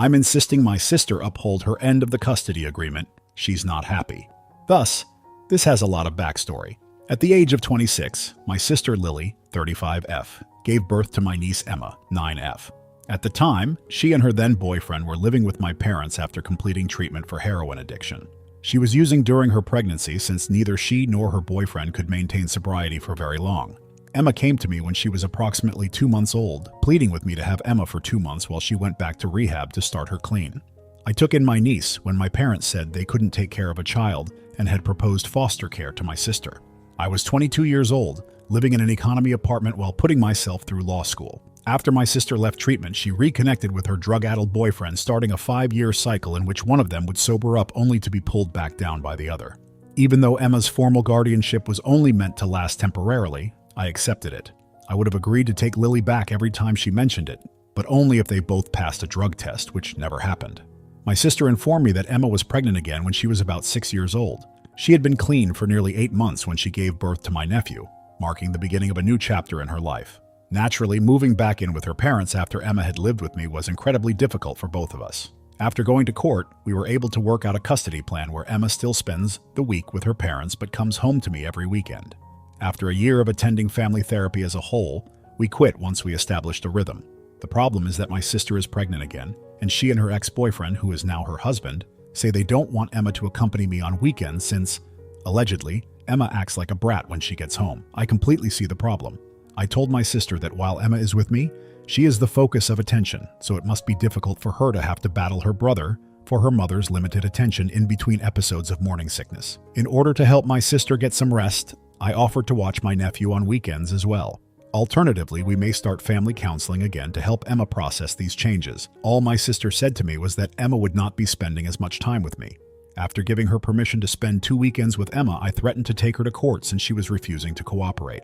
I'm insisting my sister uphold her end of the custody agreement. She's not happy. Thus, this has a lot of backstory. At the age of 26, my sister Lily, 35F, gave birth to my niece Emma, 9F. At the time, she and her then boyfriend were living with my parents after completing treatment for heroin addiction. She was using during her pregnancy since neither she nor her boyfriend could maintain sobriety for very long. Emma came to me when she was approximately 2 months old, pleading with me to have Emma for 2 months while she went back to rehab to start her clean. I took in my niece when my parents said they couldn't take care of a child and had proposed foster care to my sister. I was 22 years old, living in an economy apartment while putting myself through law school. After my sister left treatment, she reconnected with her drug-addled boyfriend, starting a 5-year cycle in which one of them would sober up only to be pulled back down by the other. Even though Emma's formal guardianship was only meant to last temporarily, I accepted it. I would have agreed to take Lily back every time she mentioned it, but only if they both passed a drug test, which never happened. My sister informed me that Emma was pregnant again when she was about 6 years old. She had been clean for nearly 8 months when she gave birth to my nephew, marking the beginning of a new chapter in her life. Naturally, moving back in with her parents after Emma had lived with me was incredibly difficult for both of us. After going to court, we were able to work out a custody plan where Emma still spends the week with her parents but comes home to me every weekend. After a year of attending family therapy as a whole, we quit once we established a rhythm. The problem is that my sister is pregnant again, and she and her ex-boyfriend, who is now her husband, say they don't want Emma to accompany me on weekends since, allegedly, Emma acts like a brat when she gets home. I completely see the problem. I told my sister that while Emma is with me, she is the focus of attention, so it must be difficult for her to have to battle her brother for her mother's limited attention in between episodes of morning sickness. In order to help my sister get some rest, I offered to watch my nephew on weekends as well. Alternatively, we may start family counseling again to help Emma process these changes. All my sister said to me was that Emma would not be spending as much time with me. After giving her permission to spend 2 weekends with Emma, I threatened to take her to court since she was refusing to cooperate.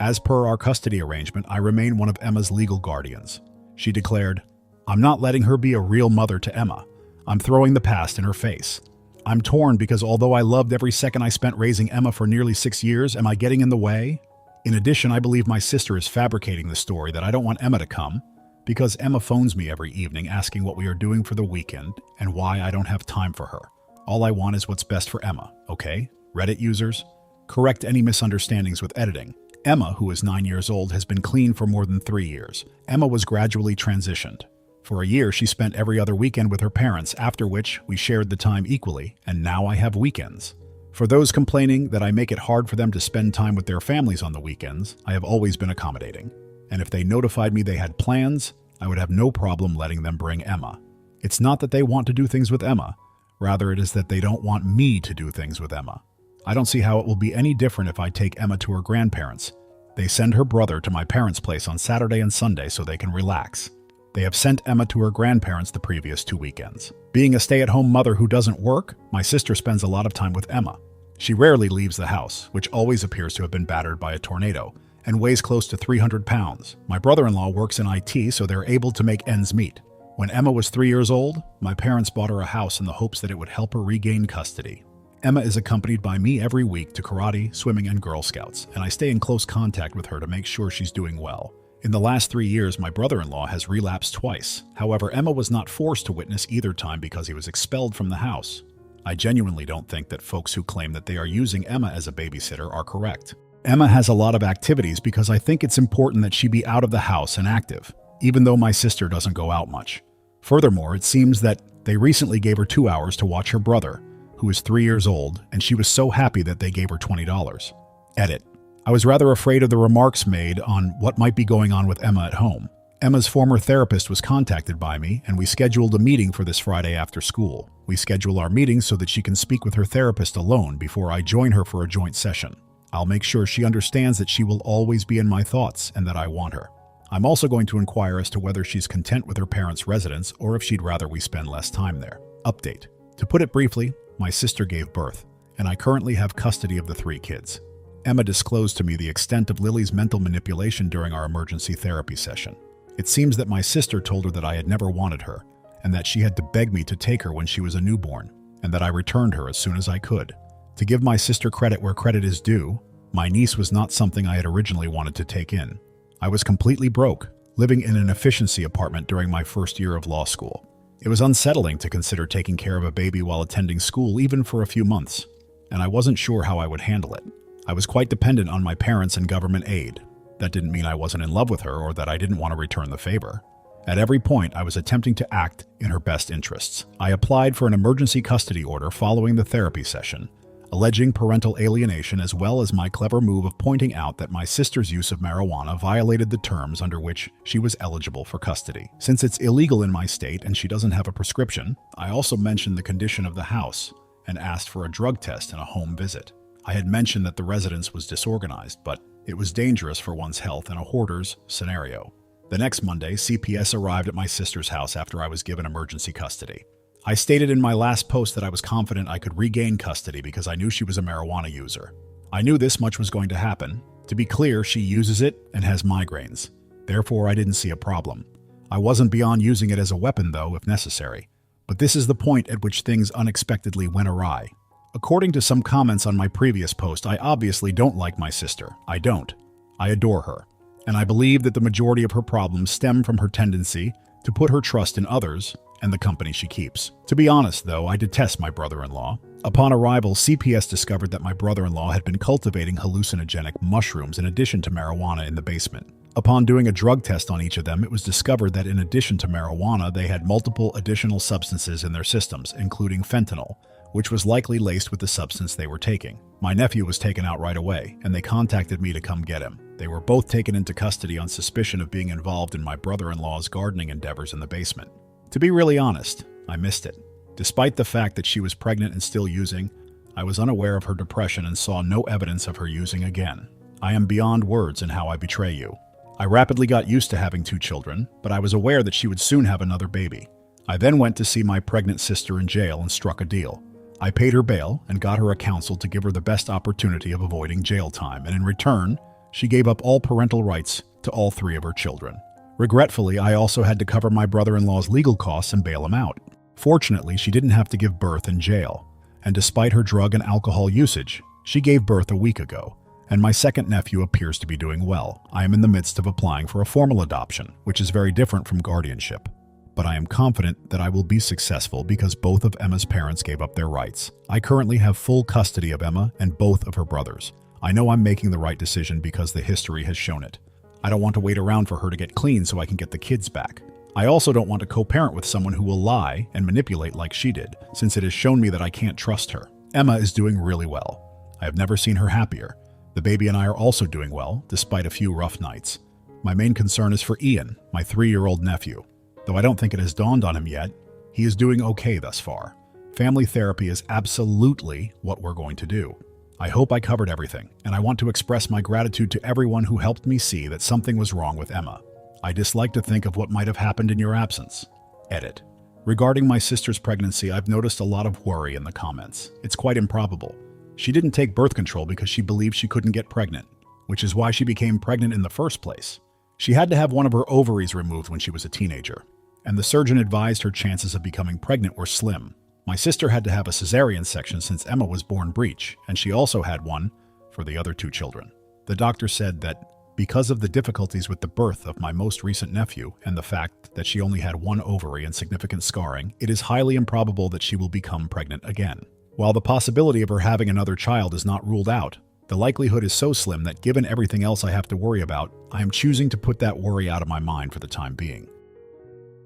As per our custody arrangement, I remain one of Emma's legal guardians. She declared, "I'm not letting her be a real mother to Emma. I'm throwing the past in her face. I'm torn because although I loved every second I spent raising Emma for nearly 6 years, am I getting in the way? In addition, I believe my sister is fabricating the story that I don't want Emma to come because Emma phones me every evening asking what we are doing for the weekend and why I don't have time for her. All I want is what's best for Emma, okay? Reddit users, correct any misunderstandings with editing. Emma, who is 9 years old, has been clean for more than 3 years. Emma was gradually transitioned. For a year, she spent every other weekend with her parents, after which we shared the time equally, and now I have weekends. For those complaining that I make it hard for them to spend time with their families on the weekends, I have always been accommodating. And if they notified me they had plans, I would have no problem letting them bring Emma. It's not that they want to do things with Emma. Rather, it is that they don't want me to do things with Emma. I don't see how it will be any different if I take Emma to her grandparents. They send her brother to my parents' place on Saturday and Sunday so they can relax. They have sent Emma to her grandparents the previous 2 weekends. Being a stay-at-home mother who doesn't work, my sister spends a lot of time with Emma. She rarely leaves the house, which always appears to have been battered by a tornado, and weighs close to 300 pounds. My brother-in-law works in IT, so they're able to make ends meet. When Emma was 3 years old, my parents bought her a house in the hopes that it would help her regain custody. Emma is accompanied by me every week to karate, swimming, and Girl Scouts, and I stay in close contact with her to make sure she's doing well. In the last 3 years, my brother-in-law has relapsed twice. However, Emma was not forced to witness either time because he was expelled from the house. I genuinely don't think that folks who claim that they are using Emma as a babysitter are correct. Emma has a lot of activities because I think it's important that she be out of the house and active, even though my sister doesn't go out much. Furthermore, it seems that they recently gave her 2 hours to watch her brother, who is 3 years old, and she was so happy that they gave her $20. Edit. I was rather afraid of the remarks made on what might be going on with Emma at home. Emma's former therapist was contacted by me, and we scheduled a meeting for this Friday after school. We schedule our meetings so that she can speak with her therapist alone before I join her for a joint session. I'll make sure she understands that she will always be in my thoughts and that I want her. I'm also going to inquire as to whether she's content with her parents' residence or if she'd rather we spend less time there. Update. To put it briefly, my sister gave birth, and I currently have custody of the 3 kids. Emma disclosed to me the extent of Lily's mental manipulation during our emergency therapy session. It seems that my sister told her that I had never wanted her, and that she had to beg me to take her when she was a newborn, and that I returned her as soon as I could. To give my sister credit where credit is due, my niece was not something I had originally wanted to take in. I was completely broke, living in an efficiency apartment during my first year of law school. It was unsettling to consider taking care of a baby while attending school even for a few months, and I wasn't sure how I would handle it. I was quite dependent on my parents and government aid. That didn't mean I wasn't in love with her or that I didn't want to return the favor. At every point, I was attempting to act in her best interests. I applied for an emergency custody order following the therapy session, alleging parental alienation as well as my clever move of pointing out that my sister's use of marijuana violated the terms under which she was eligible for custody. Since it's illegal in my state and she doesn't have a prescription, I also mentioned the condition of the house and asked for a drug test and a home visit. I had mentioned that the residence was disorganized, but it was dangerous for one's health in a hoarder's scenario. The next Monday, CPS arrived at my sister's house after I was given emergency custody. I stated in my last post that I was confident I could regain custody because I knew she was a marijuana user. I knew this much was going to happen. To be clear, she uses it and has migraines. Therefore, I didn't see a problem. I wasn't beyond using it as a weapon, though, if necessary. But this is the point at which things unexpectedly went awry. According to some comments on my previous post, I obviously don't like my sister. I don't. I adore her. And I believe that the majority of her problems stem from her tendency to put her trust in others and the company she keeps. To be honest, though, I detest my brother-in-law. Upon arrival, CPS discovered that my brother-in-law had been cultivating hallucinogenic mushrooms in addition to marijuana in the basement. Upon doing a drug test on each of them, it was discovered that in addition to marijuana, they had multiple additional substances in their systems, including fentanyl, which was likely laced with the substance they were taking. My nephew was taken out right away, and they contacted me to come get him. They were both taken into custody on suspicion of being involved in my brother-in-law's gardening endeavors in the basement. To be really honest, I missed it. Despite the fact that she was pregnant and still using, I was unaware of her depression and saw no evidence of her using again. I am beyond words in how I betray you. I rapidly got used to having 2 children, but I was aware that she would soon have another baby. I then went to see my pregnant sister in jail and struck a deal. I paid her bail and got her a counsel to give her the best opportunity of avoiding jail time, and in return, she gave up all parental rights to all 3 of her children. Regretfully, I also had to cover my brother-in-law's legal costs and bail him out. Fortunately, she didn't have to give birth in jail, and despite her drug and alcohol usage, she gave birth a week ago, and my second nephew appears to be doing well. I am in the midst of applying for a formal adoption, which is very different from guardianship. But I am confident that I will be successful because both of Emma's parents gave up their rights. I currently have full custody of Emma and both of her brothers. I know I'm making the right decision because the history has shown it. I don't want to wait around for her to get clean so I can get the kids back. I also don't want to co-parent with someone who will lie and manipulate like she did, since it has shown me that I can't trust her. Emma is doing really well. I have never seen her happier. The baby and I are also doing well, despite a few rough nights. My main concern is for Ian, my 3-year-old nephew. Though I don't think it has dawned on him yet, he is doing okay thus far. Family therapy is absolutely what we're going to do. I hope I covered everything, and I want to express my gratitude to everyone who helped me see that something was wrong with Emma. I dislike to think of what might have happened in your absence. Edit. Regarding my sister's pregnancy, I've noticed a lot of worry in the comments. It's quite improbable. She didn't take birth control because she believed she couldn't get pregnant, which is why she became pregnant in the first place. She had to have one of her ovaries removed when she was a teenager, and the surgeon advised her chances of becoming pregnant were slim. My sister had to have a cesarean section since Emma was born breech, and she also had one for the other 2 children. The doctor said that because of the difficulties with the birth of my most recent nephew and the fact that she only had 1 ovary and significant scarring, it is highly improbable that she will become pregnant again. While the possibility of her having another child is not ruled out, the likelihood is so slim that given everything else I have to worry about, I am choosing to put that worry out of my mind for the time being.